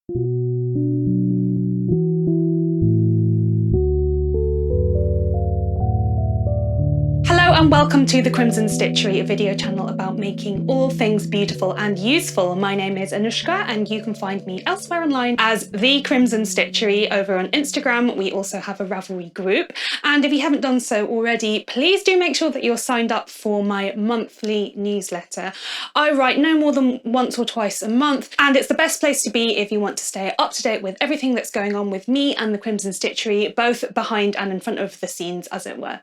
Hello and welcome to the Crimson Stitchery, a video channel about making all things beautiful and useful. My name is Anushka and you can find me elsewhere online as the Crimson Stitchery over on Instagram. We also have a Ravelry group, and if you haven't done so already, please do make sure that you're signed up for my monthly newsletter. I write no more than once or twice a month, and it's the best place to be if you want to stay up to date with everything that's going on with me and the Crimson Stitchery, both behind and in front of the scenes, as it were.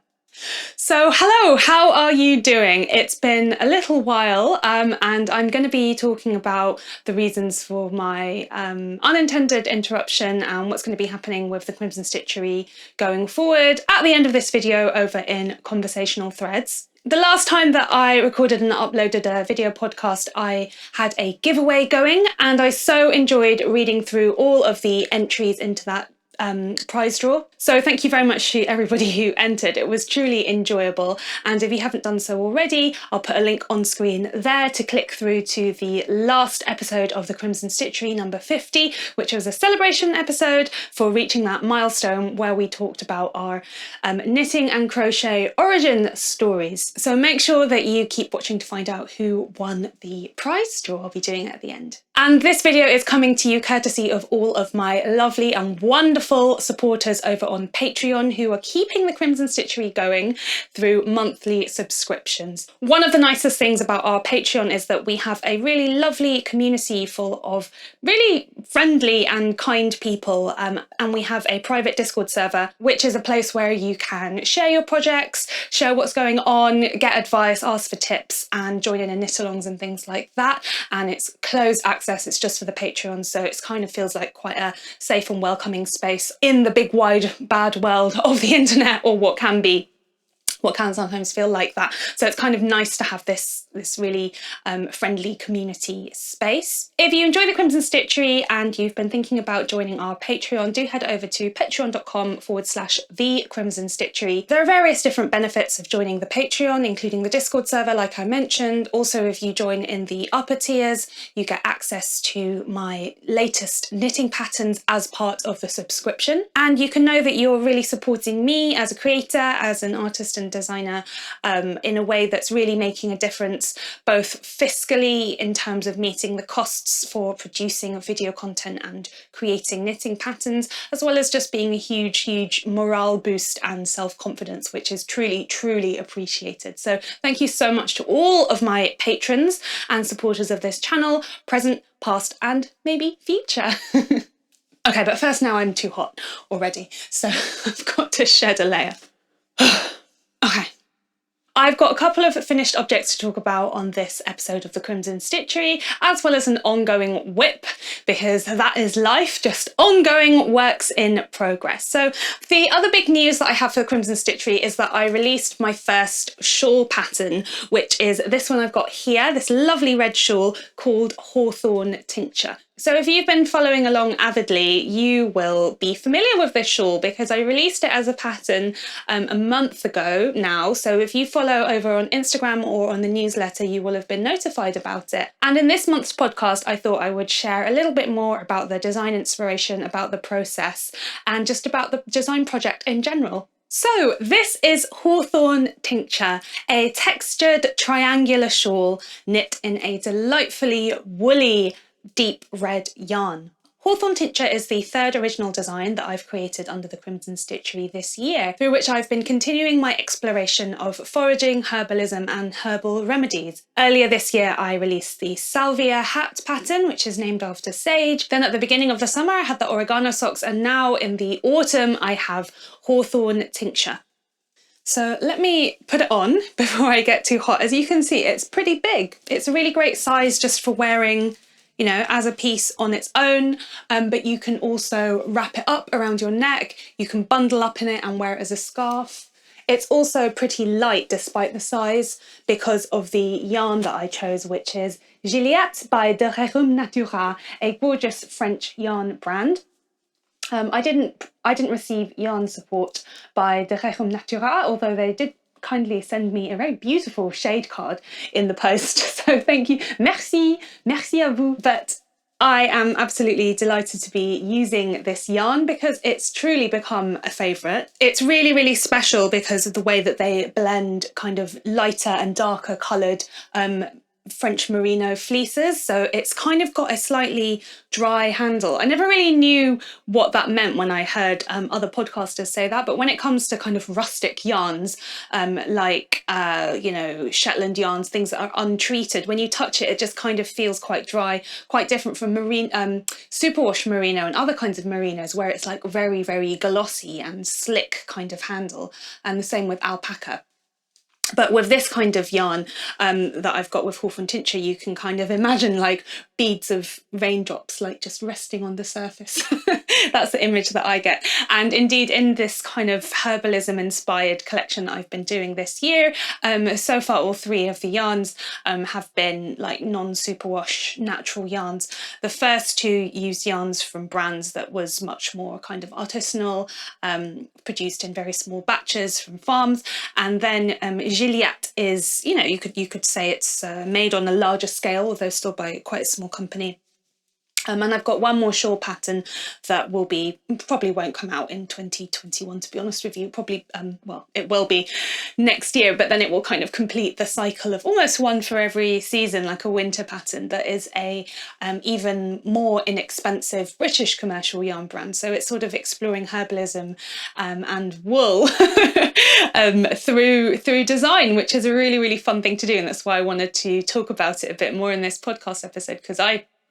So hello, how are you doing? It's been a little while and I'm going to be talking about the reasons for my unintended interruption and what's going to be happening with the Crimson Stitchery going forward at the end of this video over in conversational threads. The last time that I recorded and uploaded a video podcast, I had a giveaway going and I so enjoyed reading through all of the entries into that prize draw. So thank you very much to everybody who entered. It was truly enjoyable, and if you haven't done so already, I'll put a link on screen there to click through to the last episode of the Crimson Stitchery, number 50, which was a celebration episode for reaching that milestone where we talked about our knitting and crochet origin stories. So make sure that you keep watching to find out who won the prize draw I'll be doing at the end. And this video is coming to you courtesy of all of my lovely and wonderful supporters over on Patreon who are keeping the Crimson Stitchery going through monthly subscriptions. One of the nicest things about our Patreon is that we have a really lovely community full of really friendly and kind people, and we have a private Discord server, which is a place where you can share your projects, share what's going on, get advice, ask for tips, and join in knit-alongs and things like that. And it's closed access, it's just for the Patreon, so it kind of feels like quite a safe and welcoming space in the big wide bad world of the internet, or what can sometimes feel like that. So it's kind of nice to have this really friendly community space. If you enjoy the Crimson Stitchery and you've been thinking about joining our Patreon, do head over to patreon.com/the Crimson Stitchery. There are various different benefits of joining the Patreon, including the Discord server, like I mentioned. Also, if you join in the upper tiers, you get access to my latest knitting patterns as part of the subscription. And you can know that you're really supporting me as a creator, as an artist and designer, in a way that's really making a difference, both fiscally in terms of meeting the costs for producing video content and creating knitting patterns, as well as just being a huge morale boost and self-confidence, which is truly appreciated. So thank you so much to all of my patrons and supporters of this channel, present, past, and maybe future. Okay, but first, now I'm too hot already, so I've got to shed a layer. Okay, I've got a couple of finished objects to talk about on this episode of the Crimson Stitchery, as well as an ongoing whip, because that is life, just ongoing works in progress. So the other big news that I have for the Crimson Stitchery is that I released my first shawl pattern, which is this one I've got here, this lovely red shawl called Hawthorn Tincture. So if you've been following along avidly, you will be familiar with this shawl because I released it as a pattern a month ago now. So if you follow over on Instagram or on the newsletter, you will have been notified about it. And in this month's podcast, I thought I would share a little bit more about the design inspiration, about the process, and just about the design project in general. So this is Hawthorn Tincture, a textured triangular shawl knit in a delightfully woolly deep red yarn. Hawthorn Tincture is the third original design that I've created under the Crimson Stitchery this year, through which I've been continuing my exploration of foraging, herbalism and herbal remedies. Earlier this year I released the Salvia Hat pattern, which is named after sage. Then at the beginning of the summer I had the Oregano Socks, and now in the autumn I have Hawthorn Tincture. So let me put it on before I get too hot. As you can see, it's pretty big. It's a really great size just for wearing, you know, as a piece on its own, but you can also wrap it up around your neck. You can bundle up in it and wear it as a scarf. It's also pretty light despite the size because of the yarn that I chose, which is Gilliatt by De Rerum Natura, a gorgeous French yarn brand. I didn't receive yarn support by De Rerum Natura, although they did kindly send me a very beautiful shade card in the post, so thank you, merci à vous. But I am absolutely delighted to be using this yarn because it's truly become a favourite. It's really, really special because of the way that they blend kind of lighter and darker coloured French merino fleeces, so it's kind of got a slightly dry handle. I never really knew what that meant when I heard other podcasters say that, but when it comes to kind of rustic yarns, like you know, Shetland yarns, things that are untreated, when you touch it, it just kind of feels quite dry, quite different from superwash merino and other kinds of merinos where it's like very, very glossy and slick kind of handle, and the same with alpaca. But with this kind of yarn that I've got with Hawthorn Tincture, you can kind of imagine like beads of raindrops like just resting on the surface. That's the image that I get. And indeed, in this kind of herbalism inspired collection that I've been doing this year, so far all three of the yarns have been like non-superwash natural yarns. The first two used yarns from brands that was much more kind of artisanal, produced in very small batches from farms, and then Gilliatt is, you know, you could say it's made on a larger scale, although still by quite a small company. And I've got one more shawl pattern that probably won't come out in 2021, to be honest with you. Probably, well, it will be next year, but then it will kind of complete the cycle of almost one for every season, like a winter pattern that is a even more inexpensive British commercial yarn brand. So it's sort of exploring herbalism and wool through design, which is a really, really fun thing to do. And that's why I wanted to talk about it a bit more in this podcast episode, because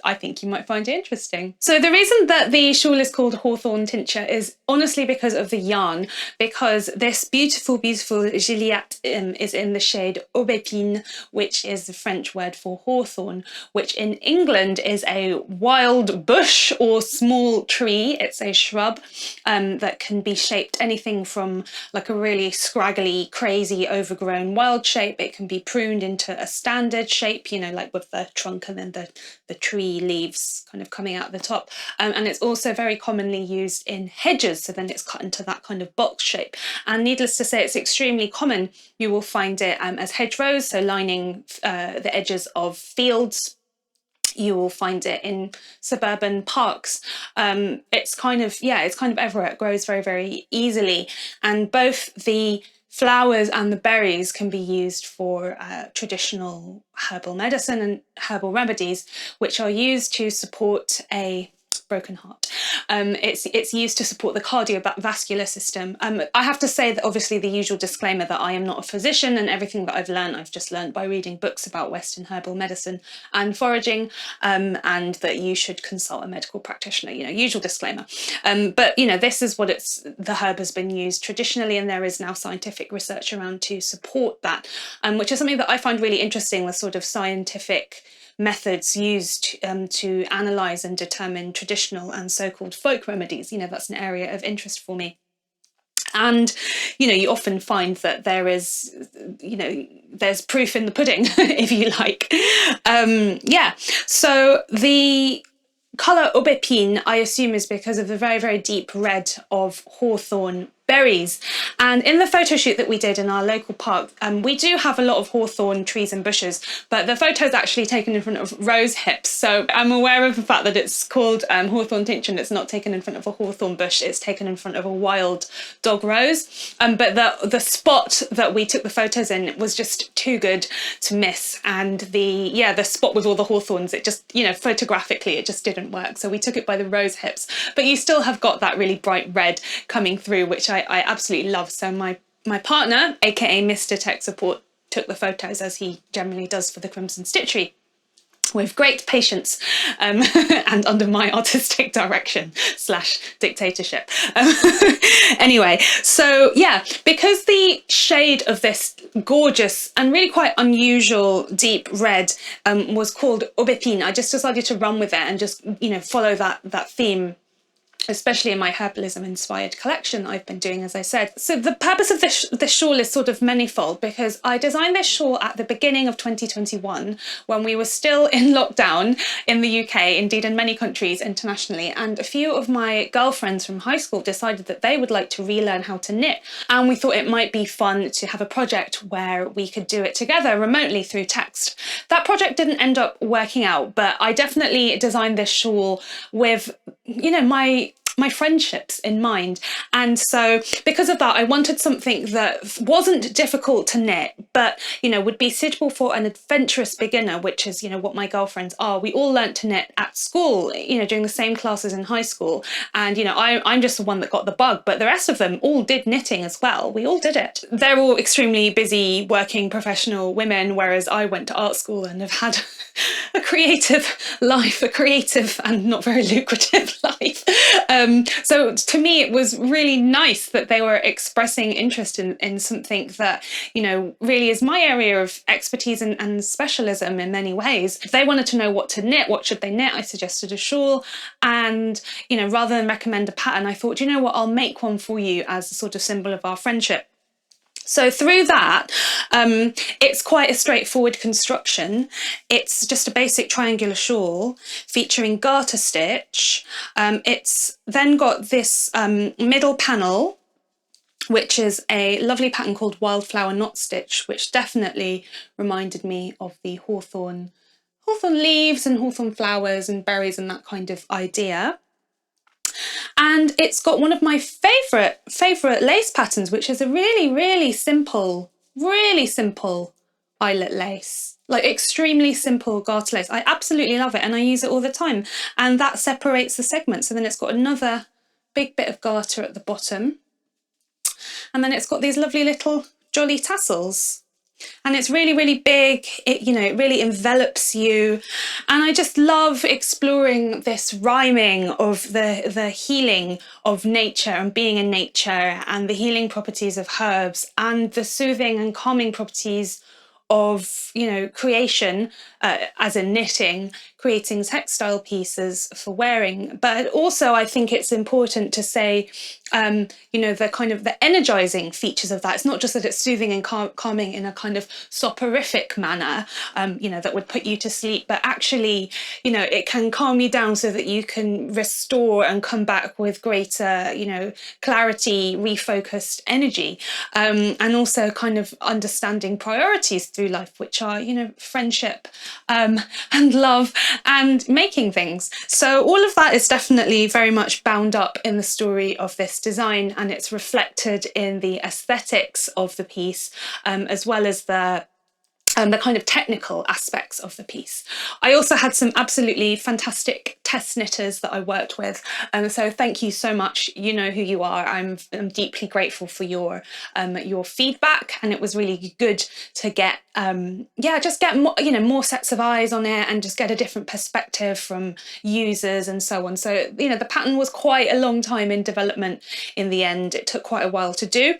I think you might find it interesting. So the reason that the shawl is called Hawthorn Tincture is honestly because of the yarn, because this beautiful, beautiful Gilliatt is in the shade aubépine, which is the French word for hawthorn, which in England is a wild bush or small tree. It's a shrub that can be shaped anything from like a really scraggly, crazy, overgrown wild shape. It can be pruned into a standard shape, you know, like with the trunk and then the tree leaves kind of coming out the top, and it's also very commonly used in hedges, so then it's cut into that kind of box shape, and needless to say it's extremely common. You will find it as hedgerows, so lining the edges of fields. You will find it in suburban parks. It's kind of everywhere. It grows very, very easily, and both the flowers and the berries can be used for traditional herbal medicine and herbal remedies, which are used to support a broken heart. It's used to support the cardiovascular system. I have to say that obviously the usual disclaimer that I am not a physician, and everything that I've just learned by reading books about Western herbal medicine and foraging, and that you should consult a medical practitioner, you know, usual disclaimer. But you know, this is what the herb has been used traditionally, and there is now scientific research around to support that, which is something that I find really interesting, the sort of scientific methods used to analyse and determine traditional and so-called folk remedies. You know, that's an area of interest for me. And, you know, you often find that there is, you know, there's proof in the pudding, if you like. Yeah, so the colour aubépine, I assume, is because of the very, very deep red of hawthorn berries. And in the photo shoot that we did in our local park, we do have a lot of hawthorn trees and bushes, but the photo is actually taken in front of rose hips. So I'm aware of the fact that it's called Hawthorn Tincture, and it's not taken in front of a hawthorn bush, it's taken in front of a wild dog rose. But the spot that we took the photos in was just too good to miss. And the spot with all the hawthorns, it just, you know, photographically, it just didn't work. So we took it by the rose hips, but you still have got that really bright red coming through, which I absolutely love. So my partner, aka Mr. Tech Support, took the photos, as he generally does for the Crimson Stitchery, with great patience and under my artistic direction / dictatorship. Anyway, so yeah, because the shade of this gorgeous and really quite unusual deep red was called aubépine, I just decided to run with it and just, you know, follow that theme especially in my herbalism inspired collection I've been doing, as I said. So the purpose of this shawl is sort of manifold, because I designed this shawl at the beginning of 2021 when we were still in lockdown in the UK, indeed in many countries internationally, and a few of my girlfriends from high school decided that they would like to relearn how to knit, and we thought it might be fun to have a project where we could do it together remotely through text. That project didn't end up working out, but I definitely designed this shawl with, you know, my friendships in mind. And so because of that, I wanted something that wasn't difficult to knit, but, you know, would be suitable for an adventurous beginner, which is, you know, what my girlfriends are. We all learnt to knit at school, you know, during the same classes in high school. And, you know, I'm just the one that got the bug, but the rest of them all did knitting as well. We all did it. They're all extremely busy working professional women, whereas I went to art school and have had a creative life, a creative and not very lucrative life. So to me, it was really nice that they were expressing interest in something that, you know, really is my area of expertise and specialism in many ways. If they wanted to know what to knit, what should they knit, I suggested a shawl. And, you know, rather than recommend a pattern, I thought, you know what, I'll make one for you as a sort of symbol of our friendship. So through that, it's quite a straightforward construction. It's just a basic triangular shawl featuring garter stitch. It's then got this middle panel, which is a lovely pattern called Wildflower Knot Stitch, which definitely reminded me of the hawthorn leaves and hawthorn flowers and berries and that kind of idea. And it's got one of my favourite lace patterns, which is a really simple eyelet lace, like extremely simple garter lace. I absolutely love it and I use it all the time. And that separates the segments. So then it's got another big bit of garter at the bottom. And then it's got these lovely little jolly tassels. And it's really big. It, you know, it really envelops you. And I just love exploring this rhyming of the healing of nature and being in nature, and the healing properties of herbs and the soothing and calming properties of, you know, creation, as in knitting, creating textile pieces for wearing. But also I think it's important to say, you know, the kind of the energizing features of that. It's not just that it's soothing and calming in a kind of soporific manner, you know, that would put you to sleep, but actually, you know, it can calm you down so that you can restore and come back with greater, you know, clarity, refocused energy, and also kind of understanding priorities through life, which are, you know, friendship, and love and making things. So all of that is definitely very much bound up in the story of this design, and it's reflected in the aesthetics of the piece, as well as the kind of technical aspects of the piece. I also had some absolutely fantastic test knitters that I worked with, so thank you so much. You know who you are. I'm deeply grateful for your feedback, and it was really good to get just get more, you know, more sets of eyes on it and just get a different perspective from users and so on. So, you know, the pattern was quite a long time in development in the end. It took quite a while to do.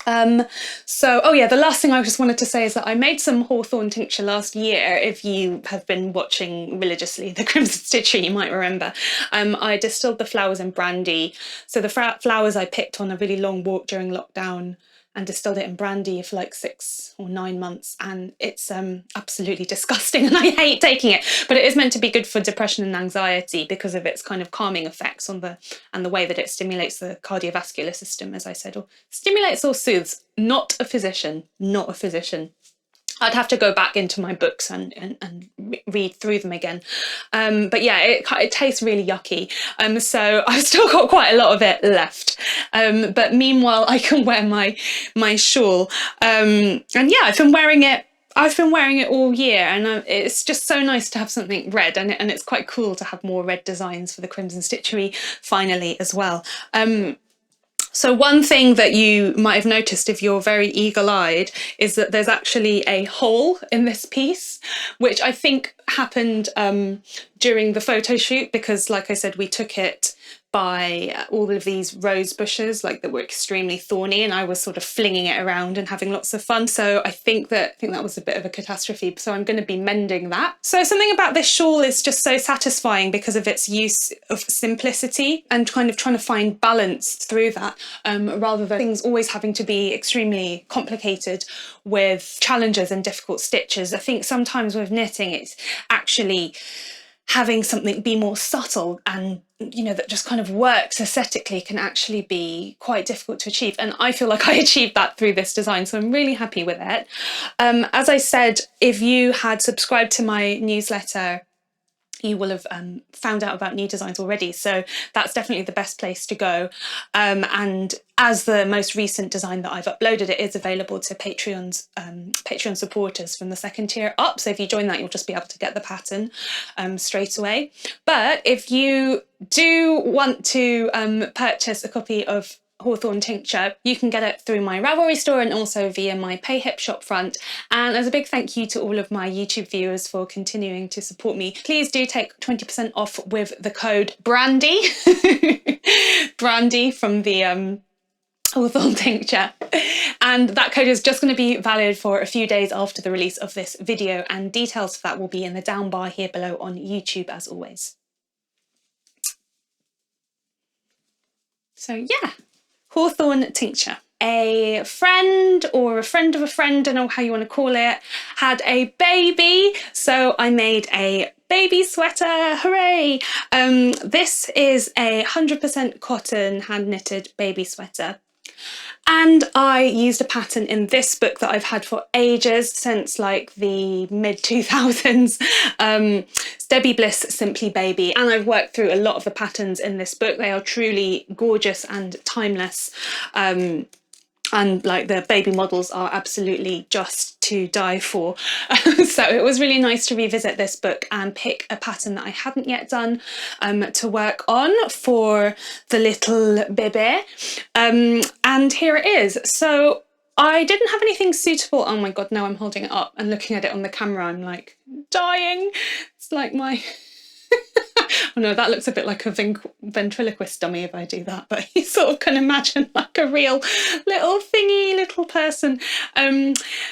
Oh yeah, the last thing I just wanted to say is that I made some Hawthorn Tincture last year. If you have been watching religiously the Crimson Stitchery, you might remember. I distilled the flowers in brandy. So the flowers I picked on a really long walk during lockdown and distilled it in brandy for like 6 or 9 months, and it's absolutely disgusting and I hate taking it, but it is meant to be good for depression and anxiety because of its kind of calming effects on the way that it stimulates the cardiovascular system, as I said, or stimulates or soothes. Not a physician. I'd have to go back into my books and read through them again. But yeah, it tastes really yucky. So I've still got quite a lot of it left. But meanwhile, I can wear my shawl. And yeah, I've been wearing it all year, and it's just so nice to have something red, and it's quite cool to have more red designs for the Crimson Stitchery finally as well. So one thing that you might have noticed if you're very eagle-eyed is that there's actually a hole in this piece, which I think happened during the photo shoot, because like I said, we took it by all of these rose bushes, like that were extremely thorny, and I was sort of flinging it around and having lots of fun. So I think that was a bit of a catastrophe. So I'm going to be mending that. So something about this shawl is just so satisfying because of its use of simplicity and kind of trying to find balance through that, rather than things always having to be extremely complicated with challenges and difficult stitches. I think sometimes with knitting, it's actually having something be more subtle and, you know, that just kind of works aesthetically can actually be quite difficult to achieve. And I feel like I achieved that through this design, so I'm really happy with it. As I said, if you had subscribed to my newsletter, you will have found out about new designs already, so that's definitely the best place to go. And as the most recent design that I've uploaded, it is available to Patreon supporters from the 2nd tier up. So if you join that, you'll just be able to get the pattern straight away. But if you do want to purchase a copy of Hawthorn Tincture, you can get it through my Ravelry store and also via my PayHip shop front. And as a big thank you to all of my YouTube viewers for continuing to support me, please do take 20% off with the code Brandy, Brandy from the Hawthorn Tincture. And that code is just going to be valid for a few days after the release of this video, and details for that will be in the down bar here below on YouTube as always. So yeah. Hawthorn Tincture. A friend or a friend of a friend, don't know how you want to call it, had a baby, so I made a baby sweater, hooray! This is a 100% cotton hand knitted baby sweater. And I used a pattern in this book that I've had for ages, since like the mid-2000s. It's Debbie Bliss Simply Baby, and I've worked through a lot of the patterns in this book. They are truly gorgeous and timeless. And like the baby models are absolutely just to die for. So it was really nice to revisit this book and pick a pattern that I hadn't yet done to work on for the little bebe. And here it is. So I didn't have anything suitable. Oh my God, now I'm holding it up and looking at it on the camera, I'm like dying. It's like my... Oh no, that looks a bit like a ventriloquist dummy if I do that, but you sort of can imagine like a real little thingy little person.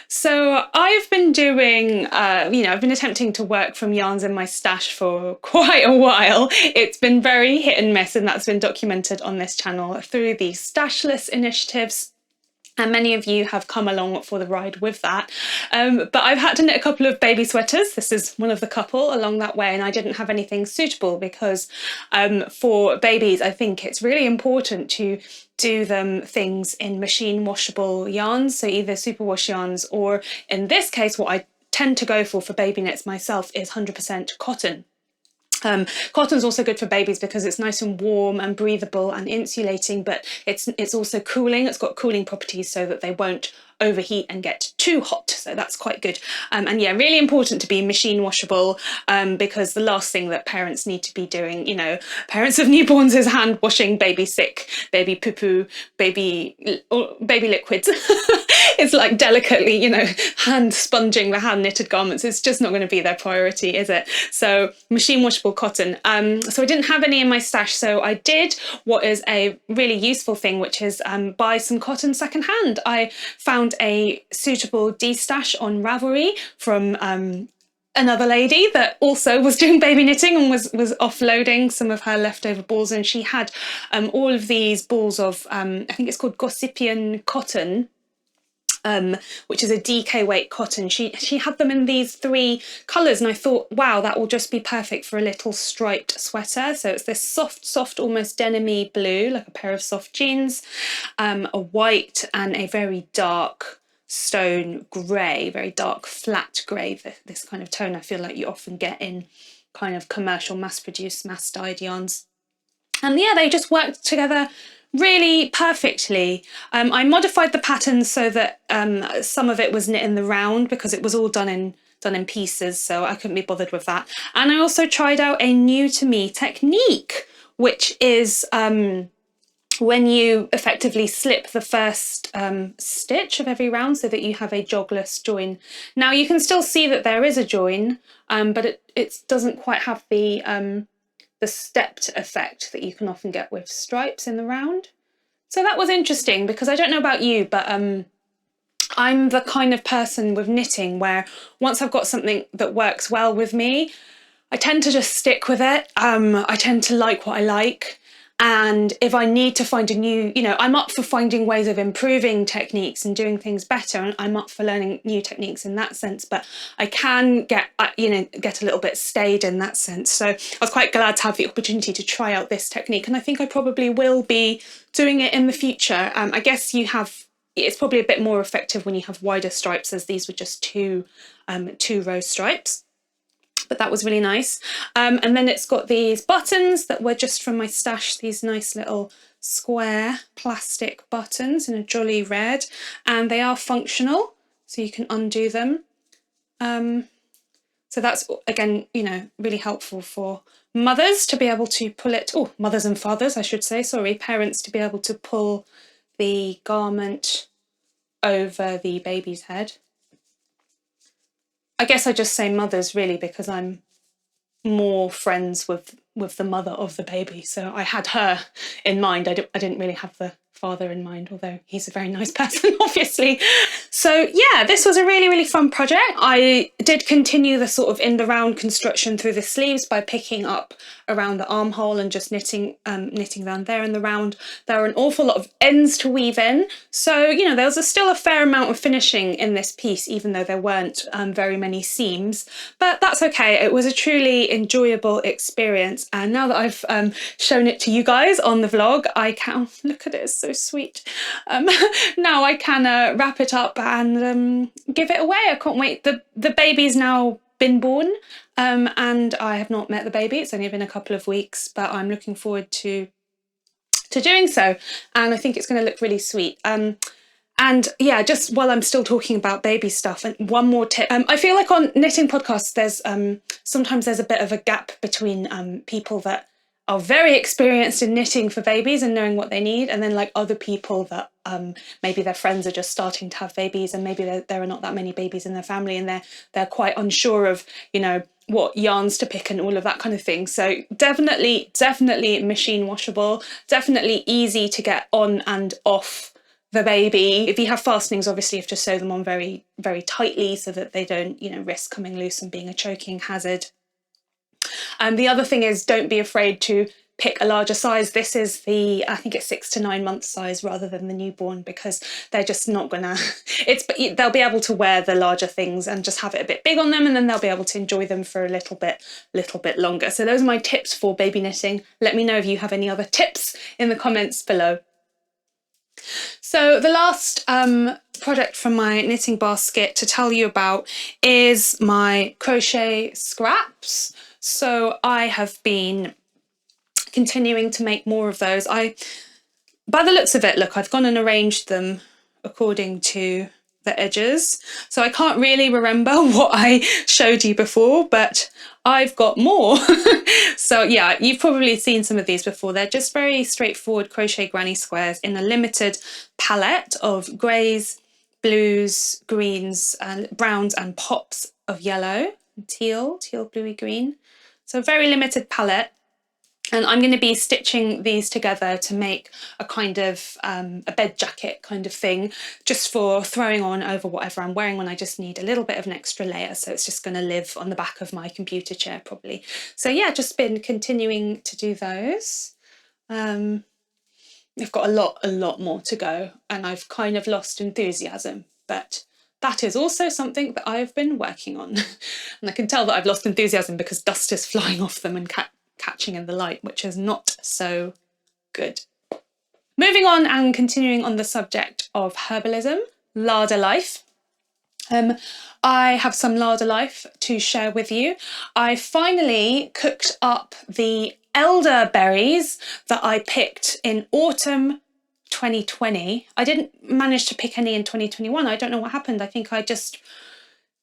So I've been doing, I've been attempting to work from yarns in my stash for quite a while. It's been very hit and miss, and that's been documented on this channel through the Stashless initiatives. And many of you have come along for the ride with that. But I've had to knit a couple of baby sweaters. This is one of the couple along that way, and I didn't have anything suitable because for babies, I think it's really important to do things in machine washable yarns, so either superwash yarns, or in this case, what I tend to go for baby knits myself is 100% cotton. Cotton's also good for babies because it's nice and warm and breathable and insulating, but it's also cooling. It's got cooling properties so that they won't overheat and get too hot, so that's quite good. And yeah, really important to be machine washable, because the last thing that parents need to be doing, you know, parents of newborns, is hand washing baby sick, baby poo-poo, baby liquids. It's like delicately, you know, hand sponging the hand knitted garments. It's just not going to be their priority, is it? So machine washable cotton. So I didn't have any in my stash, so I did what is a really useful thing, which is buy some cotton secondhand. I found a suitable de-stash on Ravelry from another lady that also was doing baby knitting and was offloading some of her leftover balls, and she had all of these balls of I think it's called Gossypian cotton, which is a DK weight cotton. She had them in these 3 colours, and I thought, wow, that will just be perfect for a little striped sweater. So it's this soft, almost denim-y blue, like a pair of soft jeans, a white and a very dark stone grey, very dark flat grey, this kind of tone I feel like you often get in kind of commercial mass-produced, mass-dyed yarns. And yeah, they just worked together really perfectly. I modified the pattern so that some of it was knit in the round because it was all done in pieces, so I couldn't be bothered with that. And I also tried out a new to me technique, which is when you effectively slip the first stitch of every round so that you have a jogless join. Now you can still see that there is a join, but it doesn't quite have the the stepped effect that you can often get with stripes in the round. So that was interesting, because I don't know about you, but I'm the kind of person with knitting where once I've got something that works well with me, I tend to just stick with it. I tend to like what I like. And if I need to find a new, I'm up for finding ways of improving techniques and doing things better. And I'm up for learning new techniques in that sense. But I can get a little bit staid in that sense. So I was quite glad to have the opportunity to try out this technique. And I think I probably will be doing it in the future. I guess it's probably a bit more effective when you have wider stripes, as these were just two row stripes. But that was really nice. And then it's got these buttons that were just from my stash, these nice little square plastic buttons in a jolly red, and they are functional, so you can undo them. So that's, again, really helpful for mothers to be able to pull it, mothers and fathers, I should say, sorry, parents to be able to pull the garment over the baby's head. I guess I just say mothers really because I'm more friends with the mother of the baby, so I had her in mind. I didn't really have the father in mind, although he's a very nice person, obviously. So yeah, this was a really, really fun project. I did continue the sort of in the round construction through the sleeves by picking up around the armhole and just knitting down there in the round. There are an awful lot of ends to weave in, so there was still a fair amount of finishing in this piece, even though there weren't very many seams, but that's okay. It was a truly enjoyable experience, and now that I've shown it to you guys on the vlog, I can look at it, it's so sweet. Now I can wrap it up and give it away. I can't wait. The baby's now been born, and I have not met the baby. It's only been a couple of weeks, but I'm looking forward to doing so, and I think it's going to look really sweet. And yeah, just while I'm still talking about baby stuff, and one more tip. I feel like on knitting podcasts, there's sometimes there's a bit of a gap between people that are very experienced in knitting for babies and knowing what they need, and then like other people that maybe their friends are just starting to have babies, and maybe there are not that many babies in their family, and they're quite unsure of what yarns to pick and all of that kind of thing. So definitely machine washable, definitely easy to get on and off the baby. If you have fastenings, obviously you have to sew them on very, very tightly so that they don't risk coming loose and being a choking hazard. And the other thing is, don't be afraid to pick a larger size. This is I think it's 6 to 9 month size rather than the newborn, because they're just not gonna, they'll be able to wear the larger things and just have it a bit big on them, and then they'll be able to enjoy them for a little bit longer. So those are my tips for baby knitting. Let me know if you have any other tips in the comments below. So the last project from my knitting basket to tell you about is my crochet scraps. So I have been continuing to make more of those. By the looks of it, look, I've gone and arranged them according to the edges. So I can't really remember what I showed you before, but I've got more. So yeah, you've probably seen some of these before. They're just very straightforward crochet granny squares in a limited palette of greys, blues, greens, and browns, and pops of yellow, teal bluey green. So very limited palette. And I'm going to be stitching these together to make a kind of a bed jacket kind of thing, just for throwing on over whatever I'm wearing when I just need a little bit of an extra layer. So it's just going to live on the back of my computer chair probably. So yeah, just been continuing to do those. I've got a lot more to go, and I've kind of lost enthusiasm, but that is also something that I've been working on. And I can tell that I've lost enthusiasm because dust is flying off them and catching in the light, which is not so good. Moving on and continuing on the subject of herbalism, larder life. I have some larder life to share with you. I finally cooked up the elderberries that I picked in autumn 2020. I didn't manage to pick any in 2021. I don't know what happened. I think I just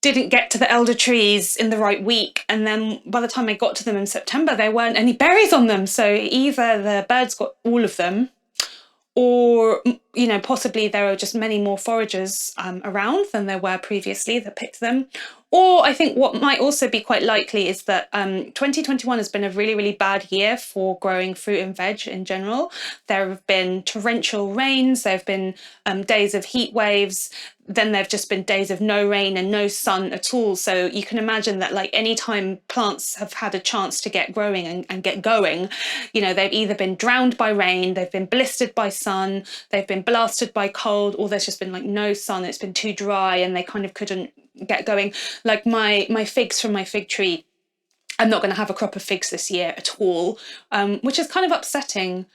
didn't get to the elder trees in the right week, and then by the time I got to them in September, there weren't any berries on them. So either the birds got all of them, or possibly there are just many more foragers around than there were previously that picked them, Or I think what might also be quite likely is that 2021 has been a really, really bad year for growing fruit and veg in general. There have been torrential rains, there have been days of heat waves, then there have just been days of no rain and no sun at all. So you can imagine that like anytime plants have had a chance to get growing and get going, you know, they've either been drowned by rain, they've been blistered by sun, they've been blasted by cold, or there's just been like no sun, it's been too dry and they kind of couldn't get going. Like my figs from my fig tree, I'm not going to have a crop of figs this year at all, which is kind of upsetting.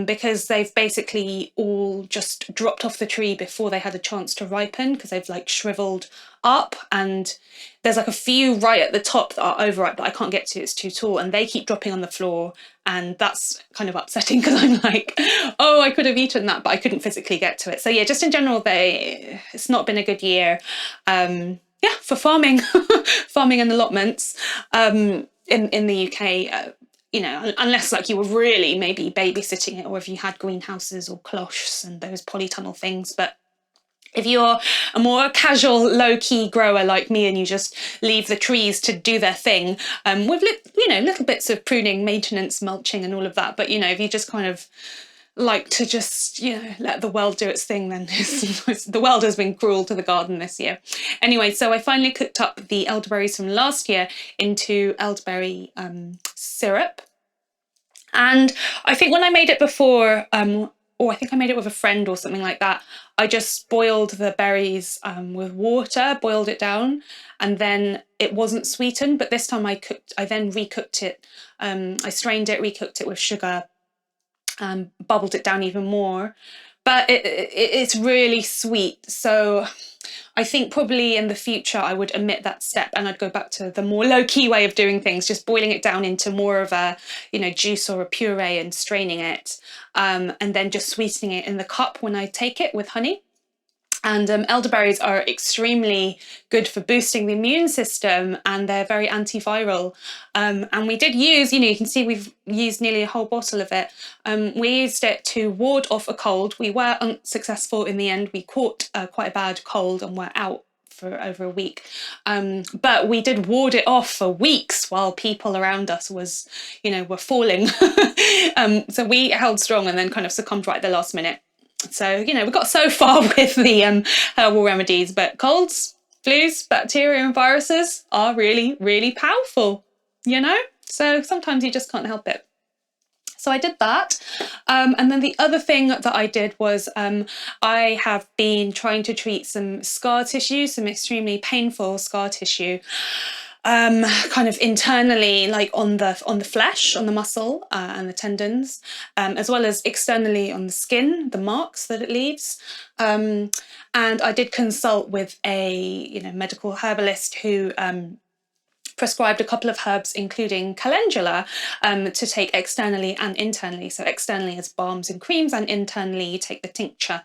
Because they've basically all just dropped off the tree before they had a chance to ripen, because they've like shriveled up, and there's like a few right at the top that are overripe that I can't get to, it's too tall, and they keep dropping on the floor, and that's kind of upsetting because I'm like, oh, I could have eaten that, but I couldn't physically get to it. So yeah, just in general, it's not been a good year. Yeah, for farming, farming and allotments in the UK. You know, unless like you were really maybe babysitting it, or if you had greenhouses or cloches and those polytunnel things. But if you're a more casual, low-key grower like me and you just leave the trees to do their thing, with little bits of pruning, maintenance, mulching and all of that. But, you know, if you just kind of like to just, you know, let the world do its thing, then the world has been cruel to the garden this year. Anyway, so I finally cooked up the elderberries from last year into elderberry syrup. And I think when I made it before, or I think I made it with a friend or something like that, I just boiled the berries with water, boiled it down, and then it wasn't sweetened. But this time I then recooked it. I strained it, recooked it with sugar, bubbled it down even more. But it's really sweet. So I think probably in the future I would omit that step and I'd go back to the more low-key way of doing things, just boiling it down into more of a, you know, juice or a puree and straining it, and then just sweetening it in the cup when I take it with honey. And elderberries are extremely good for boosting the immune system, and they're very antiviral. And we did use, you know, you can see we've used nearly a whole bottle of it. We used it to ward off a cold. We were unsuccessful in the end. We caught quite a bad cold and were out for over a week. But we did ward it off for weeks while people around us were falling. So we held strong and then kind of succumbed right at the last minute. So, you know, we got so far with the herbal remedies, but colds, flus, bacteria and viruses are really, really powerful, you know? So sometimes you just can't help it. So I did that. And then the other thing that I did was I have been trying to treat some scar tissue, some extremely painful scar tissue, kind of internally, like on the flesh, on the muscle and the tendons, as well as externally on the skin, the marks that it leaves. And I did consult with a medical herbalist who prescribed a couple of herbs, including calendula, to take externally and internally. So externally as balms and creams, and internally you take the tincture,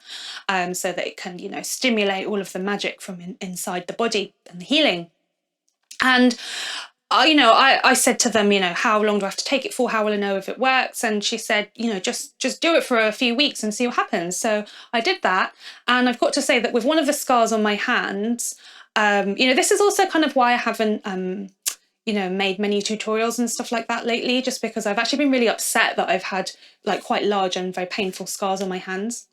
so that it can stimulate all of the magic from inside the body and the healing. And I said to them, how long do I have to take it for? How will I know if it works? And she said, just do it for a few weeks and see what happens. So I did that. And I've got to say that with one of the scars on my hands, this is also kind of why I haven't, made many tutorials and stuff like that lately, just because I've actually been really upset that I've had like quite large and very painful scars on my hands.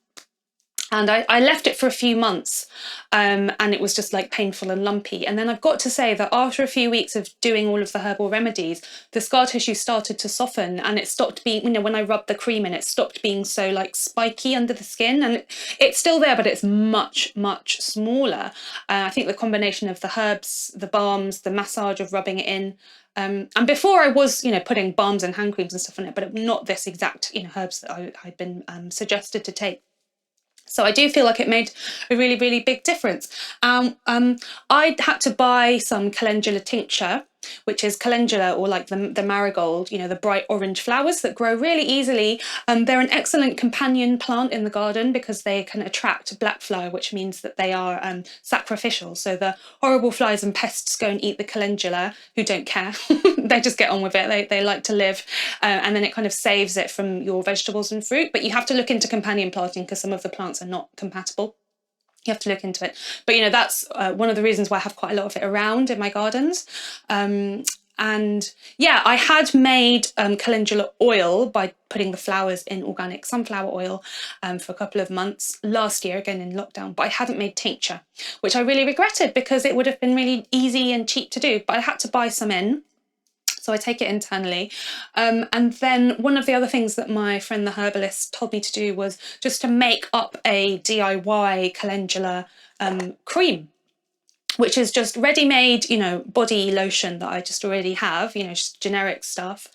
And I left it for a few months, and it was just like painful and lumpy. And then I've got to say that after a few weeks of doing all of the herbal remedies, the scar tissue started to soften, and it stopped being, when I rubbed the cream in, it stopped being so like spiky under the skin. And it's still there, but it's much, much smaller. I think the combination of the herbs, the balms, the massage of rubbing it in, and before I was, putting balms and hand creams and stuff on it, but not this exact, herbs that I'd been suggested to take. So I do feel like it made a really, really big difference. I had to buy some calendula tincture, which is calendula, or like the marigold, the bright orange flowers that grow really easily. They're an excellent companion plant in the garden because they can attract black fly, which means that they are sacrificial. So the horrible flies and pests go and eat the calendula, who don't care. They just get on with it. They like to live. And then it kind of saves it from your vegetables and fruit. But you have to look into companion planting because some of the plants are not compatible. You have to look into it. But, you know, that's one of the reasons why I have quite a lot of it around in my gardens. And yeah, I had made calendula oil by putting the flowers in organic sunflower oil for a couple of months last year, again in lockdown, but I hadn't made tincture, which I really regretted because it would have been really easy and cheap to do, but I had to buy some in. So I take it internally. And then one of the other things that my friend the herbalist told me to do was just to make up a DIY calendula cream, which is just ready-made, you know, body lotion that I just already have, you know, just generic stuff.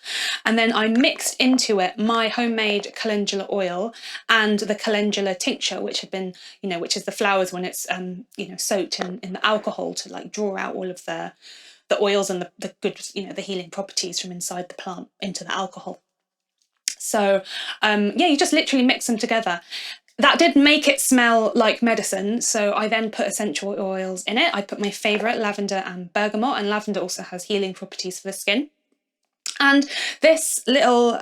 And then I mixed into it my homemade calendula oil and the calendula tincture, which had been, you know, which is the flowers when it's, you know, soaked in the alcohol to like draw out all of the oils and the good, you know, the healing properties from inside the plant into the alcohol. So yeah, you just literally mix them together. That did make it smell like medicine, so I then put essential oils in it. I put my favourite, lavender and bergamot, and lavender also has healing properties for the skin. And this little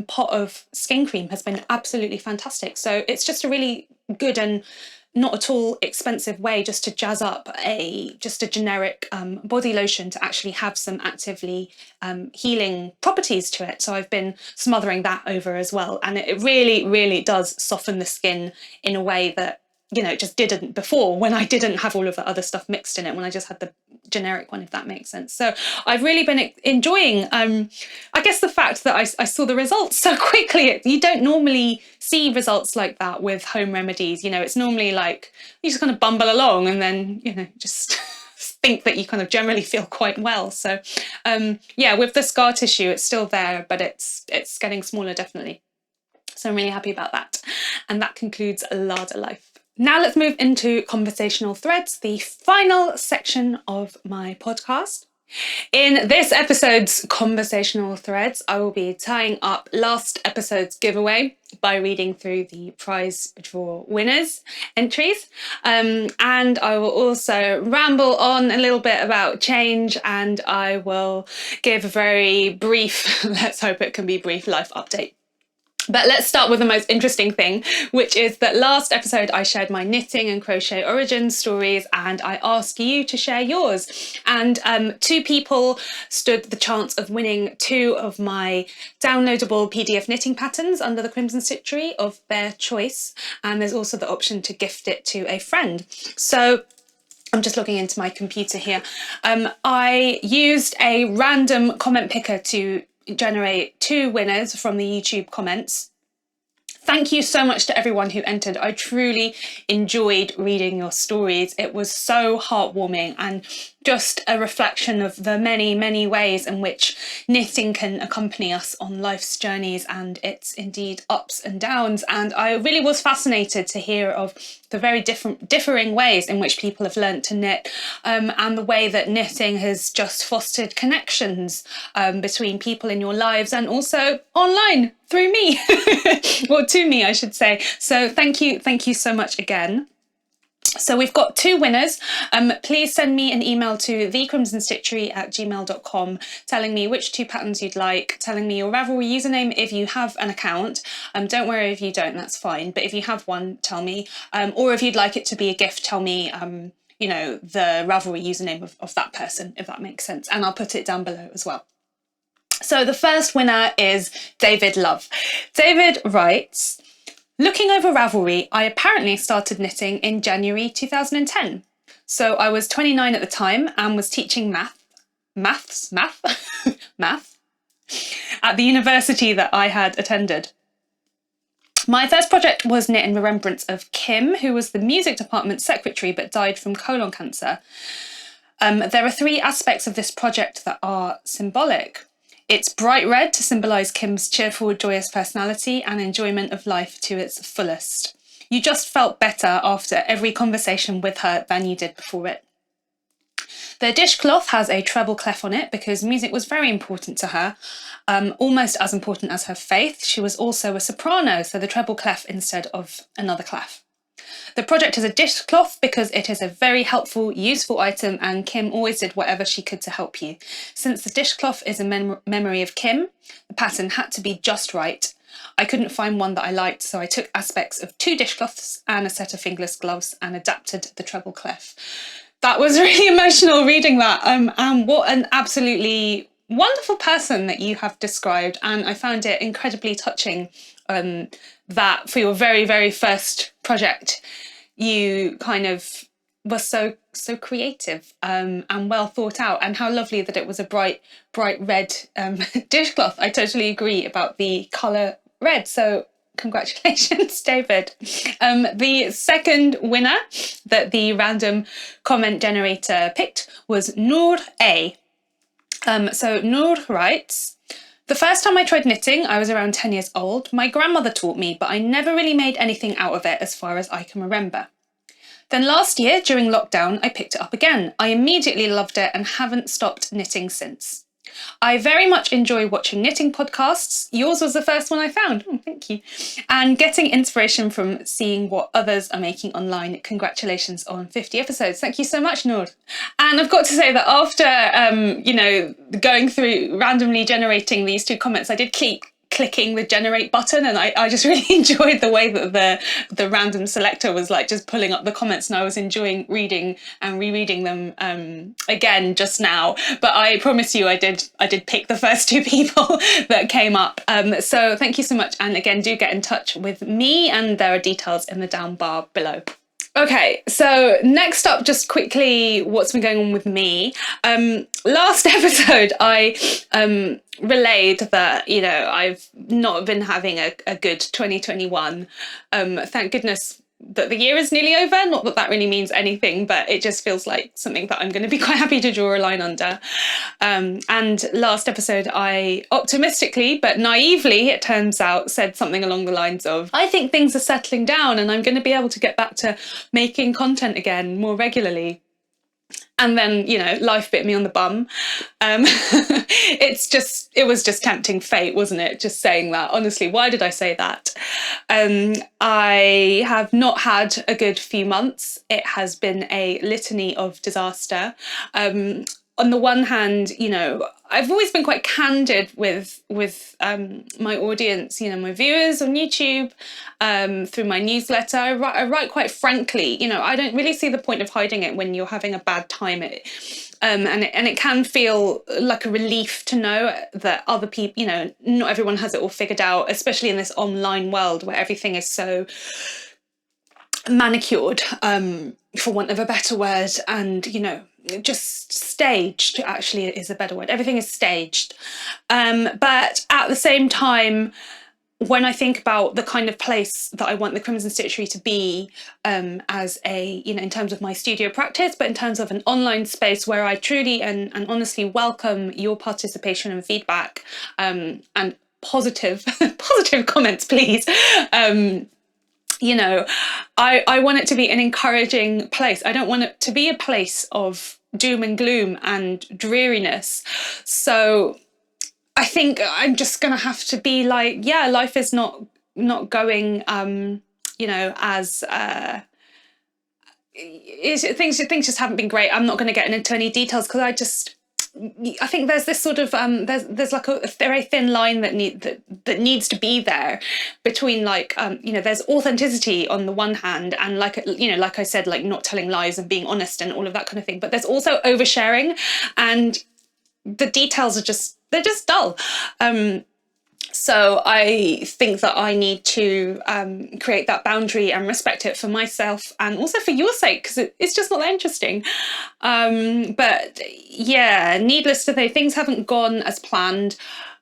pot of skin cream has been absolutely fantastic. So it's just a really good and not at all expensive way just to jazz up just a generic body lotion to actually have some actively healing properties to it. So I've been smothering that over as well, and it really, really does soften the skin in a way that, you know, it just didn't before, when I didn't have all of the other stuff mixed in it, when I just had the generic one, if that makes sense. So I've really been enjoying, I guess, the fact that I saw the results so quickly. You don't normally see results like that with home remedies. You know, it's normally like you just kind of bumble along and then, you know, just think that you kind of generally feel quite well. So yeah, with the scar tissue, it's still there, but it's getting smaller, definitely. So I'm really happy about that. And that concludes Larder Life. Now let's move into conversational threads, the final section of my podcast. In this episode's conversational threads, I will be tying up last episode's giveaway by reading through the prize draw winners entries. And I will also ramble on a little bit about change, and I will give a very brief, let's hope it can be brief, life update. But let's start with the most interesting thing, which is that last episode I shared my knitting and crochet origin stories, and I asked you to share yours. And 2 people stood the chance of winning 2 of my downloadable PDF knitting patterns under the Crimson Stitchery of their choice. And there's also the option to gift it to a friend. So I'm just logging into my computer here. I used a random comment picker to generate 2 winners from the YouTube comments. Thank you so much to everyone who entered. I truly enjoyed reading your stories. It was so heartwarming and just a reflection of the many, many ways in which knitting can accompany us on life's journeys and its indeed ups and downs. And I really was fascinated to hear of the very differing ways in which people have learnt to knit, and the way that knitting has just fostered connections between people in your lives and also online through me, or to me, I should say. So thank you so much again. So we've got 2 winners. Please send me an email to thecrimsonstitchery@gmail.com telling me which 2 patterns you'd like, telling me your Ravelry username if you have an account. Don't worry if you don't, that's fine. But if you have one, tell me. Or if you'd like it to be a gift, tell me, you know, the Ravelry username of that person, if that makes sense. And I'll put it down below as well. So the first winner is David Love. David writes, looking over Ravelry, I apparently started knitting in January 2010. So I was 29 at the time and was teaching math at the university that I had attended. My first project was knit in remembrance of Kim, who was the music department secretary but died from colon cancer. There are 3 aspects of this project that are symbolic. It's bright red to symbolise Kim's cheerful, joyous personality and enjoyment of life to its fullest. You just felt better after every conversation with her than you did before it. The dishcloth has a treble clef on it because music was very important to her, almost as important as her faith. She was also a soprano, so the treble clef instead of another clef. The project is a dishcloth because it is a very helpful, useful item, and Kim always did whatever she could to help you. Since the dishcloth is a memory of Kim, the pattern had to be just right. I couldn't find one that I liked, so I took aspects of 2 dishcloths and a set of fingerless gloves and adapted the treble clef. That was really emotional reading that, and what an absolutely wonderful person that you have described, and I found it incredibly touching that for your very, very first project, you kind of were so creative and well thought out, and how lovely that it was a bright red dishcloth. I totally agree about the colour red, so congratulations, David. The second winner that the random comment generator picked was Noor A. So Noor writes, the first time I tried knitting, I was around 10 years old. My grandmother taught me, but I never really made anything out of it as far as I can remember. Then last year, during lockdown, I picked it up again. I immediately loved it and haven't stopped knitting since. I very much enjoy watching knitting podcasts. Yours was the first one I found. Oh, thank you. And getting inspiration from seeing what others are making online. Congratulations on 50 episodes. Thank you so much, Noor. And I've got to say that after, you know, going through randomly generating these 2 comments, I did keep clicking the generate button, and I just really enjoyed the way that the random selector was like just pulling up the comments, and I was enjoying reading and rereading them again just now. But I promise you I did pick the first 2 people that came up, so thank you so much, and again, do get in touch with me, and there are details in the down bar below. Okay, so next up, just quickly, what's been going on with me. Last episode, I relayed that, you know, I've not been having a good 2021. Thank goodness that the year is nearly over. Not that that really means anything, but it just feels like something that I'm going to be quite happy to draw a line under. And last episode, I optimistically but naively, it turns out, said something along the lines of, I think things are settling down and I'm going to be able to get back to making content again more regularly. And then, you know, life bit me on the bum. It was just tempting fate, wasn't it? Just saying that. Honestly, why did I say that? I have not had a good few months. It has been a litany of disaster. On the one hand, you know, I've always been quite candid with my audience, you know, my viewers on YouTube, through my newsletter. I write quite frankly. You know, I don't really see the point of hiding it when you're having a bad time. And it can feel like a relief to know that other people, you know, not everyone has it all figured out, especially in this online world where everything is so manicured, for want of a better word, and, you know, just staged actually is a better word. Everything is staged. But at the same time, when I think about the kind of place that I want the Crimson Stitchery to be, as a, you know, in terms of my studio practice, but in terms of an online space where I truly and honestly welcome your participation and feedback, and positive comments, please. You know, I want it to be an encouraging place. I don't want it to be a place of doom and gloom and dreariness. So I think I'm just going to have to be like, yeah, life is not going, you know, as things just haven't been great. I'm not going to get into any details because I think there's this sort of there's like a very thin line that needs to be there between, like, you know, there's authenticity on the one hand, and, like, you know, like I said, like not telling lies and being honest and all of that kind of thing, but there's also oversharing, and the details are they're just dull. So I think that I need to create that boundary and respect it for myself and also for your sake, because it's just not that interesting. But yeah, needless to say, things haven't gone as planned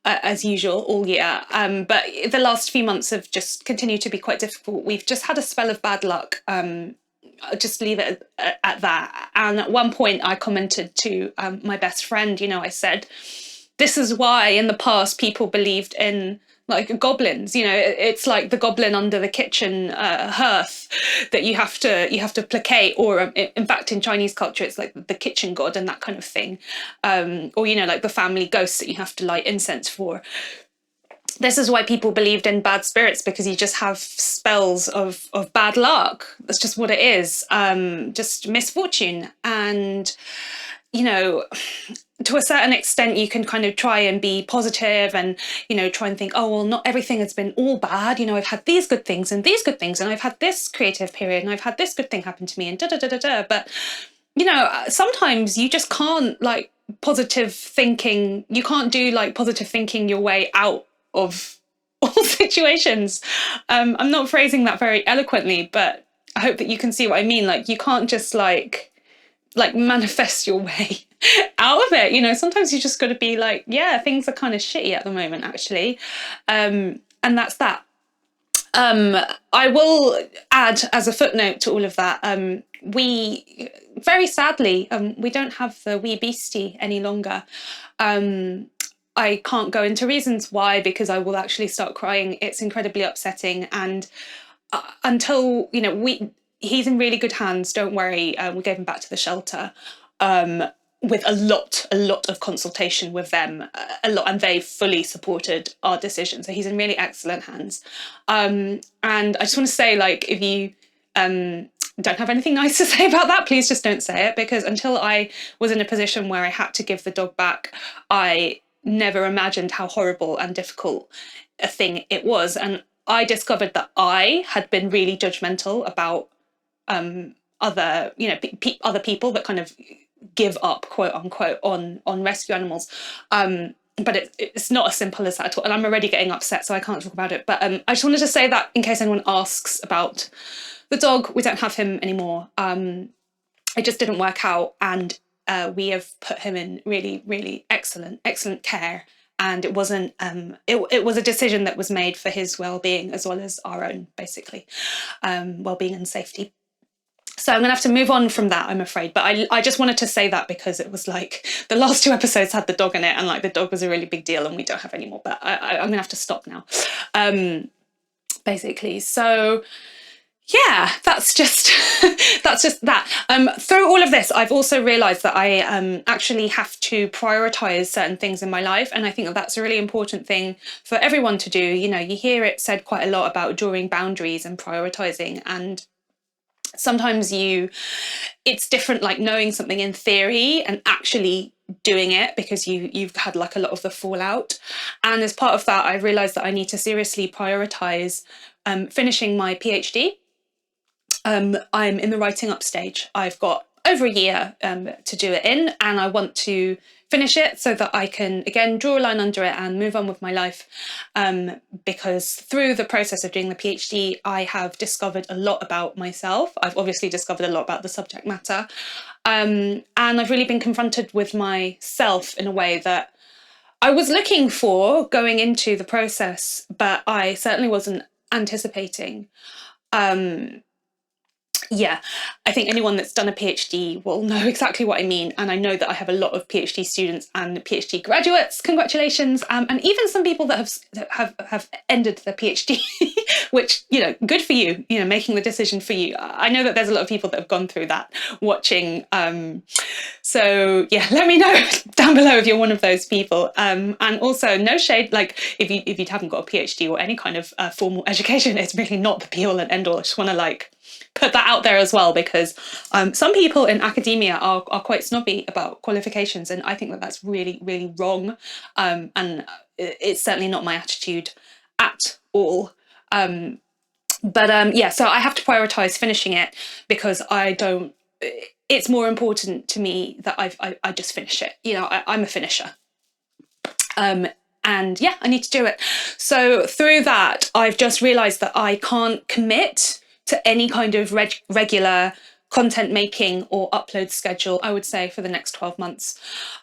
as usual all year. But the last few months have just continued to be quite difficult. We've just had a spell of bad luck. I'll just leave it at that. And at one point I commented to my best friend, you know, I said, this is why in the past people believed in, like, goblins. You know, it's like the goblin under the kitchen hearth that you have to placate, or in fact in Chinese culture it's like the kitchen god and that kind of thing, or, you know, like the family ghosts that you have to light incense for. This is why people believed in bad spirits, because you just have spells of bad luck. That's just what it is, just misfortune. And you know, to a certain extent, you can kind of try and be positive and, you know, try and think, oh, well, not everything has been all bad. You know, I've had these good things and these good things, and I've had this creative period and I've had this good thing happen to me and da da da da da. But, you know, sometimes you just can't like positive thinking. You can't do like positive thinking your way out of all situations. I'm not phrasing that very eloquently, but I hope that you can see what I mean. Like, you can't just like manifest your way out of it. You know, sometimes you just got to be like, yeah, things are kind of shitty at the moment, actually. And that's that. I will add as a footnote to all of that, we very sadly, we don't have the wee beastie any longer. I can't go into reasons why, because I will actually start crying. It's incredibly upsetting. And until, you know, he's in really good hands, don't worry. We gave him back to the shelter with a lot of consultation with them, and they fully supported our decision. So he's in really excellent hands. And I just want to say, like, if you don't have anything nice to say about that, please just don't say it, because until I was in a position where I had to give the dog back, I never imagined how horrible and difficult a thing it was. And I discovered that I had been really judgmental about other, you know, other people that kind of give up, quote unquote, on rescue animals. But it's not as simple as that at all. And I'm already getting upset, so I can't talk about it. But I just wanted to say that in case anyone asks about the dog, we don't have him anymore. It just didn't work out, and we have put him in really excellent care. And it wasn't, it was a decision that was made for his well-being as well as our own, basically, well-being and safety. So I'm going to have to move on from that, I'm afraid. But I just wanted to say that because it was like the last 2 episodes had the dog in it, and like the dog was a really big deal, and we don't have any more. But I'm going to have to stop now, basically. So yeah, that's just that. Through all of this, I've also realised that I actually have to prioritise certain things in my life, and I think that that's a really important thing for everyone to do. You know, you hear it said quite a lot about drawing boundaries and prioritising, and sometimes it's different, like knowing something in theory and actually doing it, because you've had like a lot of the fallout. And as part of that, I realised that I need to seriously prioritise finishing my PhD. I'm in the writing up stage. I've got over a year to do it in, and I want to finish it so that I can again draw a line under it and move on with my life, because through the process of doing the PhD I have discovered a lot about myself. I've obviously discovered a lot about the subject matter, and I've really been confronted with myself in a way that I was looking for going into the process, but I certainly wasn't anticipating. Yeah, I think anyone that's done a PhD will know exactly what I mean. And I know that I have a lot of PhD students and PhD graduates, congratulations. And even some people that have ended their PhD, which, you know, good for you, you know, making the decision for you. I know that there's a lot of people that have gone through that watching. So yeah, let me know down below if you're one of those people. And also no shade, like if you haven't got a PhD or any kind of formal education, it's really not the be all and end all. I just want to like put that out there as well, because some people in academia are quite snobby about qualifications, and I think that that's really wrong, and it's certainly not my attitude at all. Yeah, so I have to prioritise finishing it, because it's more important to me that I just finish it. You know, I'm a finisher. And yeah, I need to do it. So through that, I've just realised that I can't commit to any kind of regular content making or upload schedule, I would say, for the next 12 months.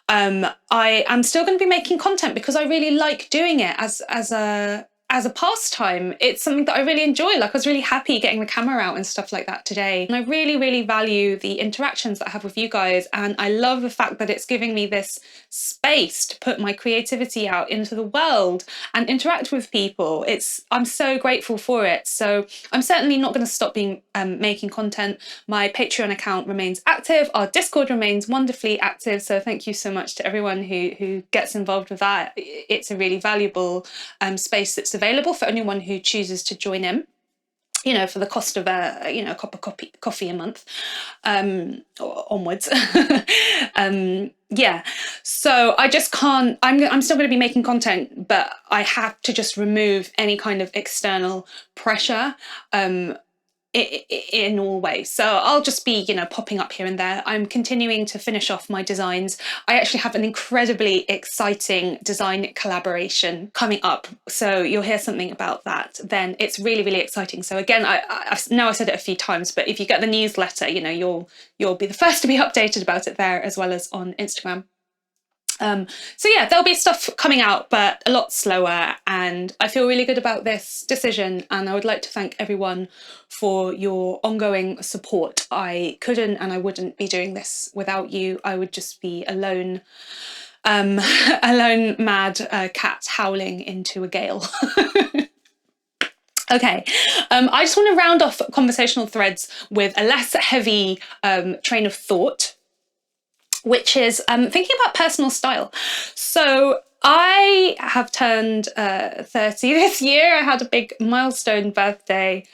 I am still going to be making content because I really like doing it as a pastime. It's something that I really enjoy. Like, I was really happy getting the camera out and stuff like that today. And I really value the interactions that I have with you guys. And I love the fact that it's giving me this space to put my creativity out into the world and interact with people. I'm so grateful for it. So I'm certainly not going to stop making content. My Patreon account remains active. Our Discord remains wonderfully active. So thank you so much to everyone who gets involved with that. It's a really valuable space that's available for anyone who chooses to join in. you know, for the cost of a, you know, a cup of coffee a month, or onwards. Yeah, so I just can't, I'm still going to be making content, but I have to just remove any kind of external pressure, in all ways. So I'll just be, you know, popping up here and there. I'm continuing to finish off my designs. I actually have an incredibly exciting design collaboration coming up, so you'll hear something about that then. It's really, really exciting. So again, I've now said it a few times, but if you get the newsletter, you know, you'll be the first to be updated about it there, as well as on Instagram. So yeah, there'll be stuff coming out, but a lot slower, and I feel really good about this decision, and I would like to thank everyone for your ongoing support. I couldn't and I wouldn't be doing this without you. I would just be alone, a lone mad cat howling into a gale. Okay, I just want to round off conversational threads with a less heavy train of thought, which is thinking about personal style. So I have turned 30 this year. I had a big milestone birthday,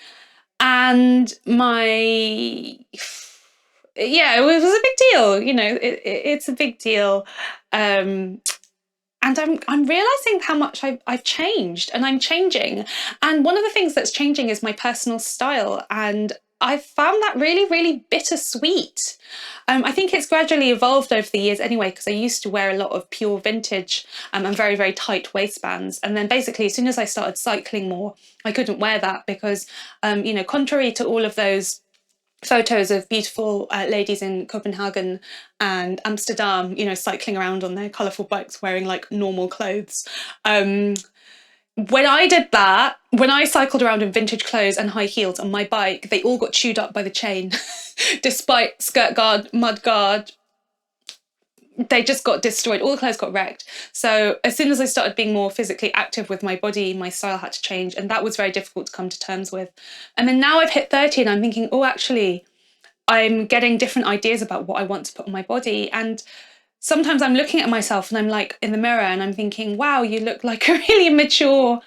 and yeah, it was a big deal. You know, it's a big deal. And I'm realizing how much I've changed, and I'm changing. And one of the things that's changing is my personal style. And I've found that really, really bittersweet. I think it's gradually evolved over the years anyway, because I used to wear a lot of pure vintage and very, very tight waistbands. And then basically, as soon as I started cycling more, I couldn't wear that because, you know, contrary to all of those photos of beautiful ladies in Copenhagen and Amsterdam, you know, cycling around on their colourful bikes wearing like normal clothes. When I did that, when I cycled around in vintage clothes and high heels on my bike, they all got chewed up by the chain. Despite skirt guard, mud guard, they just got destroyed. All the clothes got wrecked. So as soon as I started being more physically active with my body, my style had to change, and that was very difficult to come to terms with. And then now I've hit 30 and I'm thinking, oh, actually, I'm getting different ideas about what I want to put on my body. And sometimes I'm looking at myself and I'm like in the mirror and I'm thinking, wow, you look like a really mature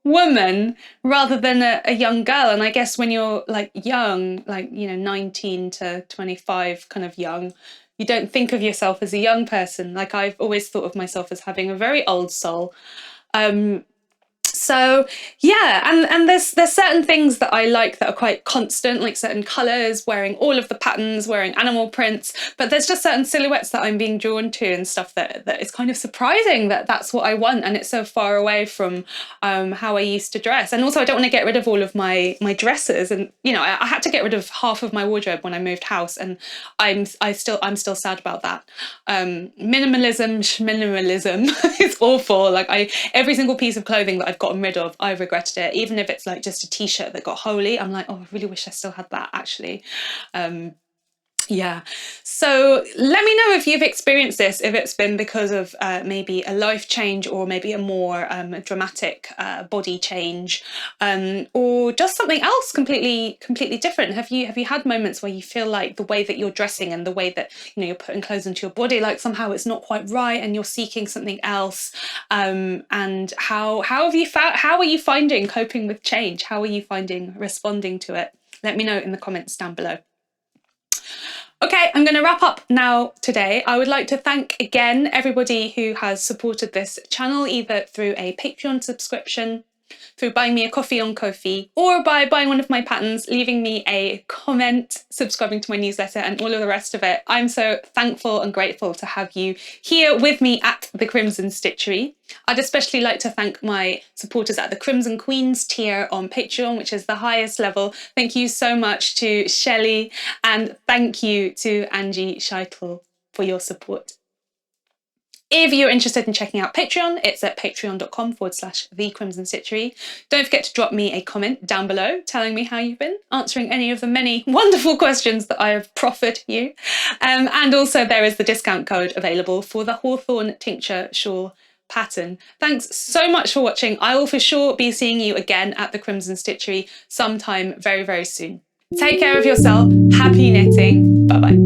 woman rather than a young girl. And I guess when you're like young, like, you know, 19 to 25, kind of young, you don't think of yourself as a young person. Like, I've always thought of myself as having a very old soul. So yeah, and there's certain things that I like that are quite constant, like certain colours, wearing all of the patterns, wearing animal prints, but there's just certain silhouettes that I'm being drawn to and stuff that is kind of surprising that that's what I want, and it's so far away from how I used to dress. And also I don't want to get rid of all of my dresses, and you know, I had to get rid of half of my wardrobe when I moved house, and I'm still sad about that. Minimalism is awful. Like, every single piece of clothing that I've gotten rid of, I've regretted it. Even if it's like just a t-shirt that got holy, I'm like, oh, I really wish I still had that actually. Yeah, so let me know if you've experienced this, if it's been because of maybe a life change, or maybe a more dramatic body change, or just something else completely different. Have you had moments where you feel like the way that you're dressing and the way that, you know, you're putting clothes into your body, like somehow it's not quite right and you're seeking something else? And how are you finding coping with change? How are you finding responding to it? Let me know in the comments down below. Okay, I'm going to wrap up now today. I would like to thank again everybody who has supported this channel, either through a Patreon subscription, through buying me a coffee on Ko-fi, or by buying one of my patterns, leaving me a comment, subscribing to my newsletter, and all of the rest of it. I'm so thankful and grateful to have you here with me at the Crimson Stitchery. I'd especially like to thank my supporters at the Crimson Queens tier on Patreon, which is the highest level. Thank you so much to Shelley, and thank you to Angie Scheitel for your support. If you're interested in checking out Patreon, it's at patreon.com/thecrimsonstitchery. Don't forget to drop me a comment down below telling me how you've been, answering any of the many wonderful questions that I have proffered you. And also there is the discount code available for the Hawthorn Tincture shawl pattern. Thanks so much for watching. I will for sure be seeing you again at the Crimson Stitchery sometime very, very soon. Take care of yourself. Happy knitting. Bye-bye.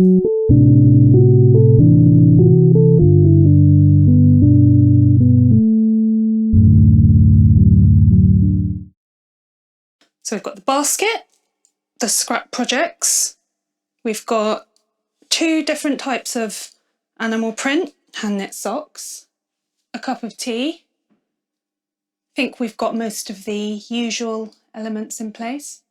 So we've got the basket, the scrap projects, we've got 2 different types of animal print, hand knit socks, a cup of tea. I think we've got most of the usual elements in place.